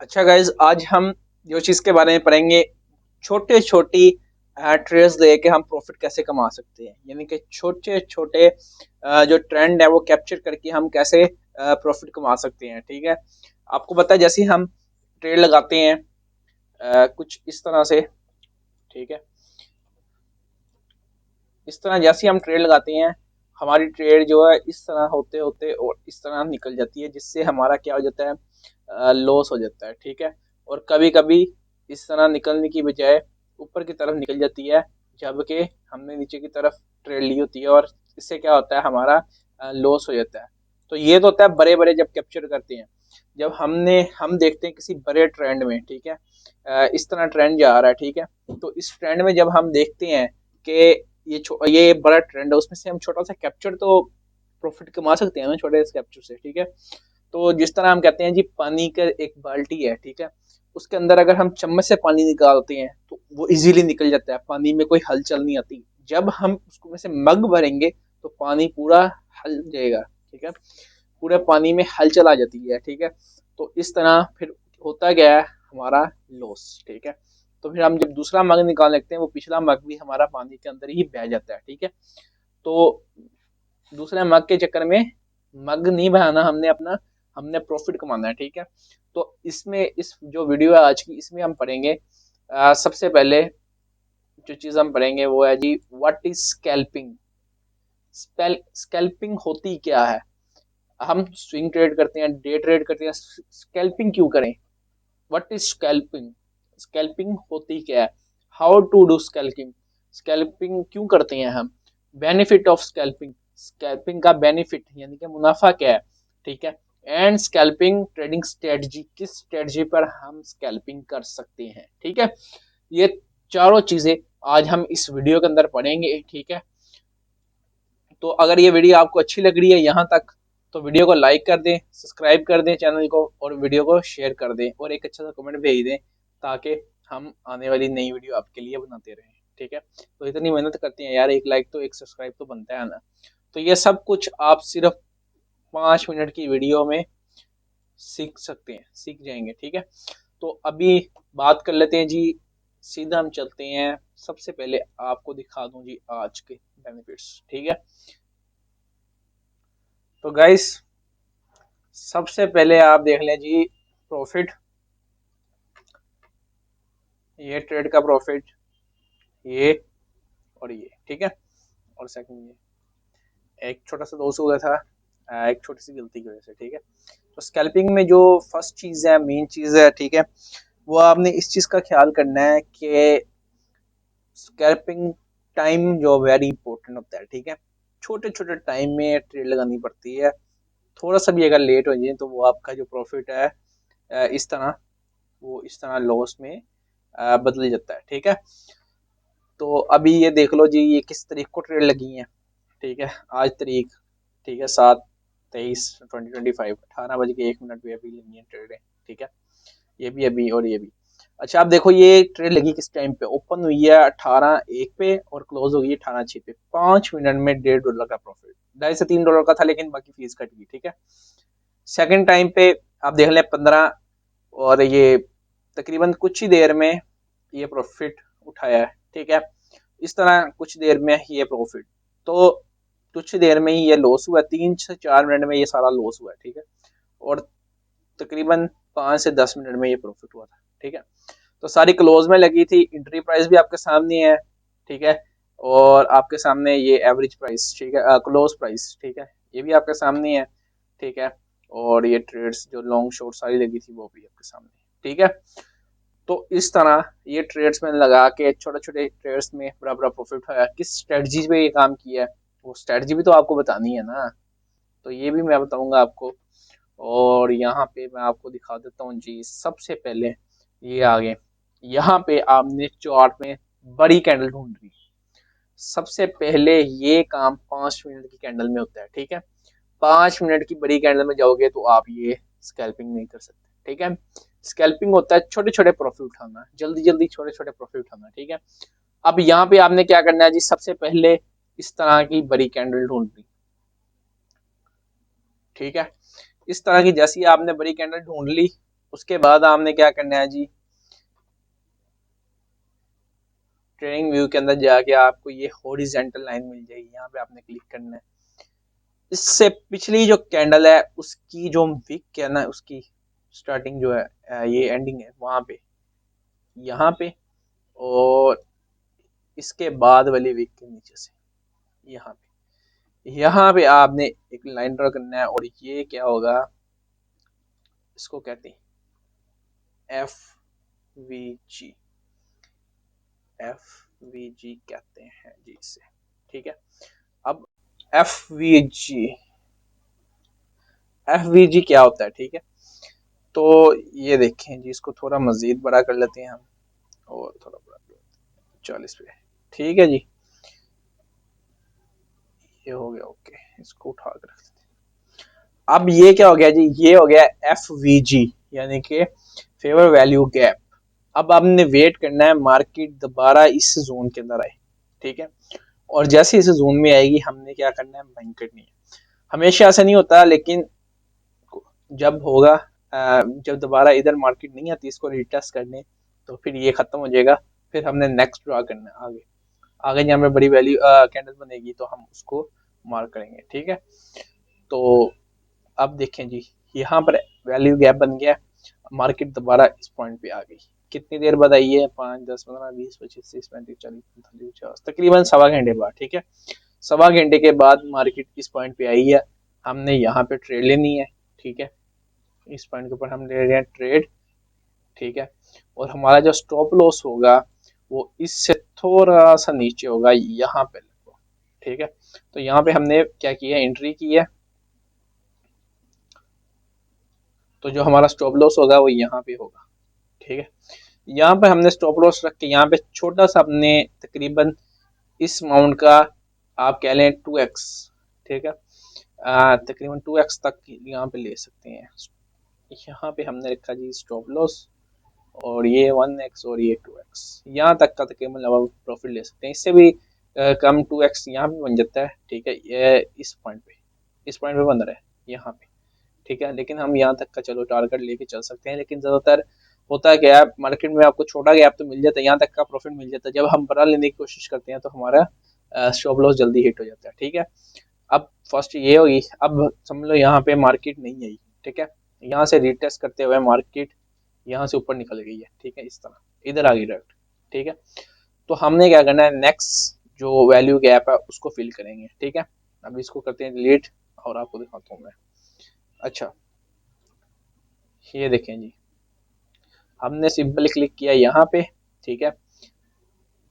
अच्छा गाइज, आज हम जो चीज़ के बारे में पढ़ेंगे, छोटे छोटी ट्रेड्स दे के हम प्रॉफिट कैसे कमा सकते हैं। यानी कि छोटे छोटे जो ट्रेंड है वो कैप्चर करके हम कैसे प्रॉफिट कमा सकते हैं। ठीक है, आपको पता है जैसे ही हम ट्रेड लगाते हैं कुछ इस तरह से। ठीक है, इस तरह जैसे ही हम ट्रेड लगाते हैं, हमारी ट्रेड जो है इस तरह होते होते और इस तरह निकल जाती है, जिससे हमारा क्या हो जाता है, लॉस हो जाता है। ठीक है, और कभी कभी इस तरह निकलने की बजाय ऊपर की तरफ निकल जाती है, जबकि हमने नीचे की तरफ ट्रेड ली होती है, और इससे क्या होता है, हमारा लॉस हो जाता है। तो ये तो होता है बड़े बड़े जब कैप्चर करते हैं। जब हम देखते हैं किसी बड़े ट्रेंड में, ठीक है, इस तरह ट्रेंड जा रहा है। ठीक है, तो इस ट्रेंड में जब हम देखते हैं कि ये बड़ा ट्रेंड है, उसमें से हम छोटा सा कैप्चर तो प्रॉफिट कमा सकते हैं ना छोटे से कैप्चर से। ठीक है, तो जिस तरह हम कहते हैं जी, पानी का एक बाल्टी है, ठीक है, उसके अंदर अगर हम चम्मच से पानी निकालते हैं तो वो इजीली निकल जाता है, पानी में कोई हलचल नहीं आती। जब हम उसको में से मग भरेंगे तो पानी पूरा हल जाएगा। ठीक है, पूरे पानी में हलचल आ जाती है। ठीक है, तो इस तरह फिर होता गया है हमारा लॉस। ठीक है, तो फिर हम जब दूसरा मग निकाल लेते हैं, वो पिछला मग भी हमारा पानी के अंदर ही बह जाता है। ठीक है, तो दूसरे मग के चक्कर में मग नहीं बहाना हमने अपना, हमने प्रॉफिट कमाना है। ठीक है, तो इसमें इस जो वीडियो है आज की, इसमें हम पढ़ेंगे सबसे पहले जो चीज हम पढ़ेंगे वो है जी, व्हाट इज स्कैल्पिंग। स्कैल्पिंग होती क्या है। हम स्विंग ट्रेड करते हैं, डे ट्रेड करते हैं, स्कैल्पिंग क्यों करें। व्हाट इज स्कैल्पिंग, स्कैल्पिंग होती क्या है, how to do scalping, scalping क्यों करते हैं हम, बेनिफिट ऑफ स्कैल्पिंग, स्कैल्पिंग का बेनिफिट यानी कि मुनाफा क्या है। ठीक है, एंड स्कैल्पिंग ट्रेडिंग स्ट्रेटजी, किस स्ट्रेटजी पर हम स्कैल्पिंग कर सकते हैं। ठीक है, ये चारों चीजें आज हम इस वीडियो के अंदर पढ़ेंगे। ठीक है, तो अगर ये वीडियो आपको अच्छी लग रही है यहाँ तक, तो वीडियो को लाइक कर दें, सब्सक्राइब कर दें चैनल को, और वीडियो को शेयर कर दें, और एक अच्छा सा कमेंट भेज दें, ताकि हम आने वाली नई वीडियो आपके लिए बनाते रहें। ठीक है, तो इतनी मेहनत करते हैं यार, एक लाइक तो एक सब्सक्राइब तो बनता है ना। तो ये सब कुछ आप सिर्फ 5 मिनट की वीडियो में सीख सकते हैं, सीख जाएंगे। ठीक है, तो अभी बात कर लेते हैं जी, सीधा हम चलते हैं। सबसे पहले आपको दिखा दूं जी आज के बेनिफिट्स। ठीक है, तो गाइस सबसे पहले आप देख लें जी, प्रॉफिट, ये ट्रेड का प्रॉफिट, ये और ये। ठीक है, और सेकंड ये एक छोटा सा दोस्त हुआ था, एक छोटी सी गलती की वजह से। ठीक है, तो स्कैल्पिंग में जो फर्स्ट चीज है, मेन चीज है, ठीक है, वो आपने इस चीज का ख्याल करना है कि स्कैल्पिंग टाइम जो वेरी इंपॉर्टेंट होता है। ठीक है, छोटे छोटे टाइम में ट्रेड लगानी पड़ती है। थोड़ा सा भी अगर लेट हो जाए तो वो आपका जो प्रॉफिट है इस तरह, वो इस तरह लॉस में बदल जाता है। ठीक है, तो अभी ये देख लो जी, ये किस तारीख को ट्रेड लगी है। ठीक है, आज तारीख, ठीक है, 7/23/2025, 18 बज के 1 मिनट पे अभी लगी है ट्रेड। ठीक है, ये भी अभी और ये भी। अच्छा, आप देखो ये ट्रेड लगी किस टाइम पे, ओपन हुई है 18/1 पे और क्लोज हो गई 18/6 पे। 5 मिनट में $1.5 का प्रॉफिट, $2.5 से $3 का था, लेकिन बाकी फीस कट गई। ठीक है, सेकंड टाइम पे आप देख लें 15, और ये तकरीबन कुछ ही देर में ये प्रॉफिट उठाया है। ठीक है, इस तरह कुछ देर में ये प्रॉफिट, तो कुछ देर में ही ये लॉस हुआ, 3 से 4 मिनट में ये सारा लॉस हुआ है। ठीक है, और तकरीबन 5 से 10 मिनट में ये प्रॉफिट हुआ था। ठीक है, तो सारी क्लोज में लगी थी, एंट्री प्राइस भी आपके सामने है। ठीक है, और आपके सामने ये एवरेज प्राइस, ठीक है, क्लोज प्राइस, ठीक है, ये भी आपके सामने है। ठीक है, और ये ट्रेड्स जो लॉन्ग शॉर्ट सारी लगी थी वो भी आपके सामने। ठीक है, तो इस तरह ये ट्रेड्स में लगा के छोटे छोटे ट्रेड्स में बड़ा बड़ा प्रॉफिट होया। किस स्ट्रेटजी पे ये काम किया है, वो स्ट्रेटजी भी तो आपको बतानी है ना, तो ये भी मैं बताऊंगा आपको। और यहाँ पे मैं आपको दिखा देता हूँ जी, सबसे पहले ये आगे, यहाँ पे आपने चार्ट में बड़ी कैंडल ढूंढनी। सबसे पहले ये काम 5 मिनट की कैंडल में होता है। ठीक है, 5 मिनट की बड़ी कैंडल में जाओगे तो आप ये स्कैल्पिंग नहीं कर सकते। ठीक है, स्कैल्पिंग होता है छोटे छोटे प्रॉफिट उठाना, जल्दी जल्दी छोटे छोटे प्रॉफिट उठाना। ठीक है, अब यहाँ पे आपने क्या करना है जी, सबसे पहले इस तरह की बड़ी कैंडल ढूंढनी। ठीक है, इस तरह की जैसी आपने बड़ी कैंडल ढूंढ ली, उसके बाद आपने क्या करना है जी, ट्रेडिंग व्यू के अंदर जाके आपको ये हॉरिजॉन्टल लाइन मिल जाएगी, यहाँ पे आपने क्लिक करना है। इससे पिछली जो कैंडल है उसकी जो विक है ना, उसकी स्टार्टिंग जो है ये एंडिंग है वहां पे, यहाँ पे, और इसके बाद वाली विक के नीचे से यहाँ पे आपने एक लाइन ड्रॉ करना है, और ये क्या होगा, इसको कहते हैं F we ji, F we जी कहते हैं जी इसे, ठीक है। अब F we ji, F we जी क्या होता है, ठीक है। तो ये देखें जी, इसको थोड़ा मजीद बड़ा कर लेते हैं हम, और थोड़ा बड़ा 40 पे, ठीक है जी, ये हो गया ओके, इसको उठा कर रख देते हैं। अब ये क्या हो गया जी, ये हो गया एफ वी जी, यानी कि फेवर वैल्यू गैप। अब आपने वेट करना है मार्केट दोबारा इस जोन के अंदर आए, ठीक है, और जैसे इस जोन में आएगी हमने क्या करना है, बाइंग करनी है। हमेशा ऐसा नहीं होता, लेकिन जब होगा, जब दोबारा इधर मार्केट नहीं आती इसको रिटेस्ट करने, तो फिर ये खत्म हो जाएगा, फिर हमने नेक्स्ट ड्रॉ करना है आगे, आगे जहाँ पे बड़ी वैल्यू कैंडल बनेगी तो हम उसको मार्क करेंगे, ठीक है। तो अब देखें जी, यहाँ पर वैल्यू गैप बन गया, मार्केट दोबारा इस पॉइंट पे आ गई। कितनी देर बाद आई है, 5, 10, 15, 20, 25, 30, 35, 40, 50, तकरीबन सवा घंटे बाद, ठीक है। सवा घंटे के बाद मार्केट इस पॉइंट पे आई है, हमने यहाँ पे ट्रेड लेनी है, ठीक है। इस पॉइंट के ऊपर हम ले रहे हैं ट्रेड, ठीक है, और हमारा जो स्टॉप लॉस होगा वो इससे थोड़ा सा नीचे होगा, यहाँ पे, ठीक है। तो यहाँ पे हमने क्या किया, एंट्री की है, तो जो हमारा स्टॉप लॉस होगा वो यहाँ पे होगा, ठीक है। यहाँ पे हमने स्टॉप लॉस रख के यहाँ पे छोटा सा अपने तकरीबन इस अमाउंट का आप कह लें 2x, ठीक है, तकरीबन 2x तक यहाँ पे ले सकते हैं। यहाँ पे हमने रखा जी स्टॉप लॉस, और ये 1x और ये 2x, यहाँ तक का तकरीबन आप प्रॉफिट ले सकते हैं। इससे भी कम 2x यहाँ पे बन जाता है, ठीक है, ये इस पॉइंट पे बन रहा है यहाँ पे, ठीक है। लेकिन हम यहाँ तक का चलो टारगेट लेके चल सकते हैं, लेकिन ज़्यादातर होता है क्या, मार्केट में आपको छोटा गैप तो मिल जाता है, यहाँ तक का प्रॉफिट मिल जाता है, जब हम बड़ा लेने की कोशिश करते हैं तो हमारा स्टॉप लॉस जल्दी हिट हो जाता है, ठीक है। अब फर्स्ट ये होगी, अब समझ लो यहाँ पे मार्केट नहीं आई, ठीक है, यहाँ से रिटेस्ट करते हुए मार्केट यहाँ से ऊपर निकल गई है, ठीक है, इस तरह इधर आ गई डायरेक्ट, ठीक है। तो हमने क्या करना है, नेक्स्ट जो वैल्यू गैप है उसको फिल करेंगे, ठीक है। अब इसको करते हैं डिलीट, और आपको दिखाता हूँ मैं। अच्छा, ये देखें जी, हमने सिंपली क्लिक किया यहाँ पे, ठीक है,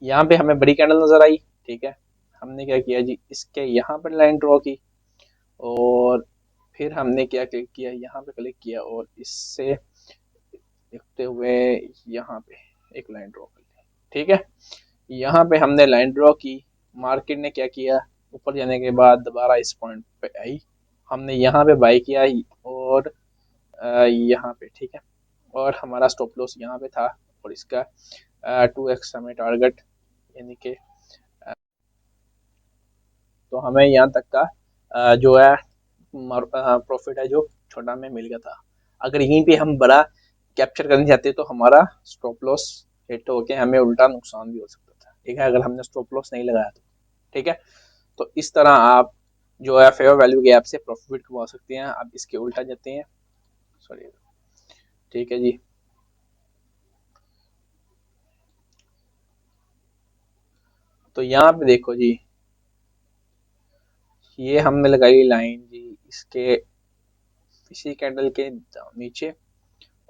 यहाँ पे हमें बड़ी कैंडल नजर आई, ठीक है। हमने क्या किया जी, इसके यहाँ पर लाइन ड्रॉ की, और फिर हमने क्या क्लिक किया, यहाँ पे क्लिक किया, और इससे देखते हुए यहाँ पे एक लाइन ड्रॉ कर ली, ठीक है। यहाँ पे हमने लाइन ड्रॉ की, मार्केट ने क्या किया, ऊपर जाने के बाद दोबारा इस पॉइंट पे आई, हमने यहाँ पे बाई किया, और यहाँ पे, ठीक है, और हमारा स्टॉप लॉस यहाँ पे था, और इसका 2x हमें टारगेट, यानी कि तो हमें यहाँ तक का जो है प्रॉफिट है जो छोटा में मिल गया था। अगर यहीं पे हम बड़ा कैप्चर करना चाहते तो हमारा स्टॉप लॉस हिट होके हमें उल्टा नुकसान भी हो सकता था, ठीक है, अगर हमने स्टॉप लॉस नहीं लगाया तो, ठीक है। तो इस तरह आप जो है फेयर वैल्यू गैप से प्रॉफिट कमा सकते हैं। अब इसके उल्टा जाते हैं, सॉरी, ठीक है जी। तो यहाँ पे देखो जी, ये हमने लगाई लाइन जी इसके इसी कैंडल के नीचे,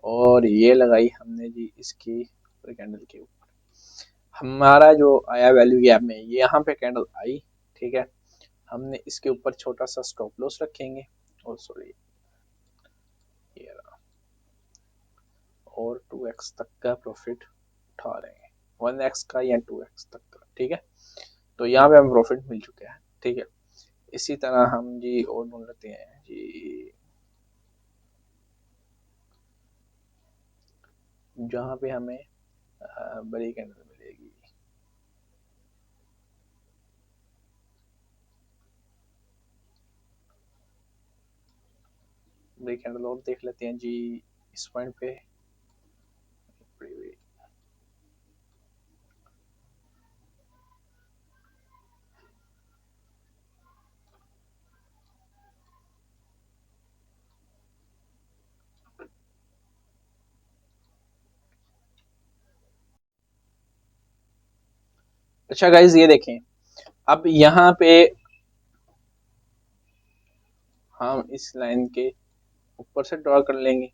और ये लगाई हमने जी इसकी कैंडल के ऊपर। हमारा जो आया वैल्यू गैप में, ये यहाँ पे कैंडल आई, ठीक है, हमने इसके ऊपर छोटा सा स्टॉप लॉस रखेंगे, और सॉरी ये रहा, और 2x तक का प्रॉफिट उठा रहे हैं, 1x का या 2x तक का, ठीक है। तो यहाँ पे हमें प्रॉफिट मिल चुका है, ठीक है। इसी तरह हम जी और ढूंढ लेते हैं जी, जहाँ पे हमें बड़ी कैंडल मिलेगी। बड़ी कैंडल और देख लेते हैं जी, इस पॉइंट पे अच्छा गाइज ये देखें, अब यहाँ पे हम इस लाइन के ऊपर से ड्रॉ कर लेंगे,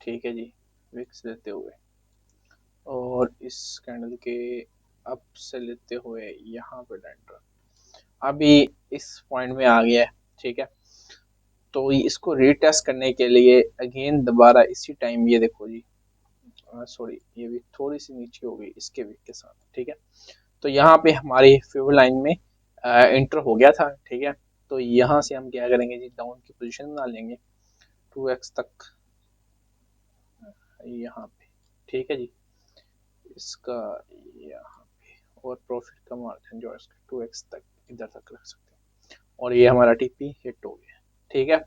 ठीक है जी, विक्स लेते हुए, और इस कैंडल के अप से लेते हुए यहाँ पे लाइन ड्रॉ। अभी इस पॉइंट में आ गया है, ठीक है। तो इसको रीटेस्ट करने के लिए अगेन दोबारा इसी टाइम, ये देखो जी, सॉरी ये भी थोड़ी सी नीचे हो गई इसके वीक के साथ, ठीक है। तो यहाँ पे हमारी फेवर लाइन में इंटर हो गया था, ठीक है। तो यहाँ से हम क्या करेंगे जी, डाउन की पोजीशन बना लेंगे 2x तक यहाँ पे, ठीक है जी, इसका यहाँ पे, और प्रॉफिट का मार्जिन जो है इसका 2x तक इधर तक रख सकते हैं, और ये हमारा टीपी हिट हो गया, ठीक है।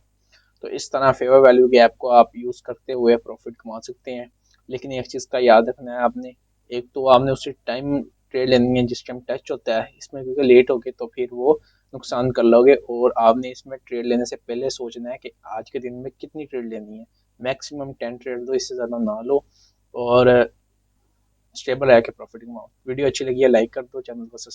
तो इस तरह फेवर वैल्यू गैप को आप यूज़ करते हुए प्रॉफिट कमा सकते हैं। लेकिन एक चीज़ का याद रखना है आपने, एक तो आपने उसी टाइम ट्रेड लेनी है जिस टाइम टच होता है, इसमें क्योंकि लेट हो गए तो फिर वो नुकसान कर लोगे। और आपने इसमें ट्रेड लेने से पहले सोचना है कि आज के दिन में कितनी ट्रेड लेनी है, मैक्सिमम 10 ट्रेड दो, इससे ज़्यादा ना लो, और स्टेबल रह के प्रॉफिट कमाओ। वीडियो अच्छी लगी है लाइक कर दो, चैनल को